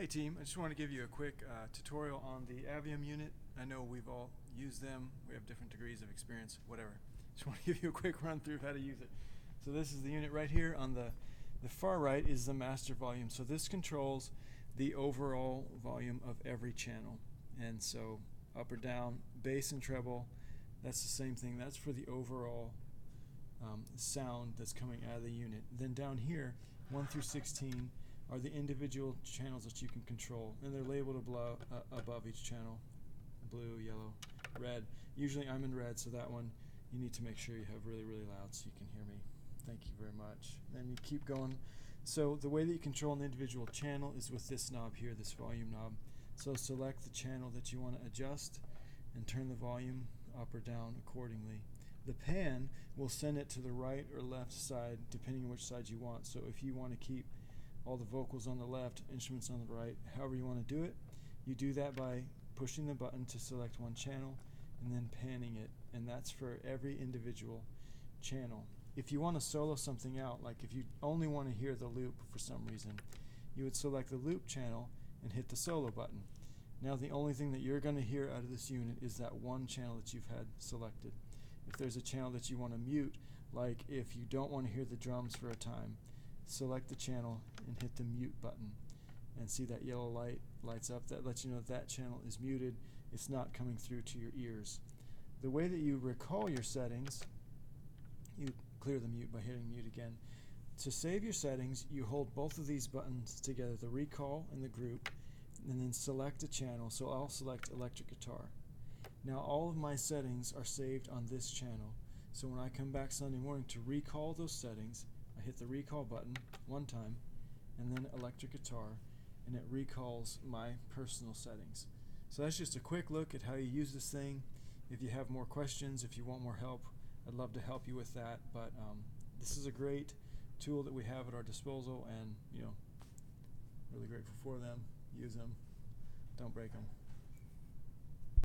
Hey team, I just want to give you a quick tutorial on the Aviom unit. I know we've all used them, we have different degrees of experience, whatever. Just want to give you a quick run through of how to use it. So this is the unit right here. On the far right is the master volume. So this controls the overall volume of every channel. And so up or down, bass and treble, that's the same thing. That's for the overall sound that's coming out of the unit. Then down here, 1 through 16, are the individual channels that you can control, and they're labeled above each channel: blue, yellow, red. Usually I'm in red, so that one you need to make sure you have really loud so you can hear me. Thank you very much. Then you keep going. So the way that you control an individual channel is with this knob here, this volume knob. So select the channel that you want to adjust and turn the volume up or down accordingly. The pan will send it to the right or left side depending on which side you want. So if you want to keep all the vocals on the left, instruments on the right, however you want to do it, you do that by pushing the button to select one channel and then panning it, and that's for every individual channel. If you want to solo something out, like if you only want to hear the loop for some reason, you would select the loop channel and hit the solo button. Now the only thing that you're going to hear out of this unit is that one channel that you've had selected. If there's a channel that you want to mute, like if you don't want to hear the drums for a time, select the channel and hit the mute button, and see that yellow light lights up. That lets you know that channel is muted. It's not coming through to your ears. The way that you recall your settings, you clear the mute by hitting mute again. To save your settings, you hold both of these buttons together, the recall and the group, and then select a channel. So I'll select electric guitar. Now all of my settings are saved on this channel. So when I come back Sunday morning to recall those settings, I hit the recall button one time and then electric guitar, and it recalls my personal settings. So that's just a quick look at how you use this thing. If you have more questions, if you want more help, I'd love to help you with that. But this is a great tool that we have at our disposal, and really grateful for them. Use them. Don't break them.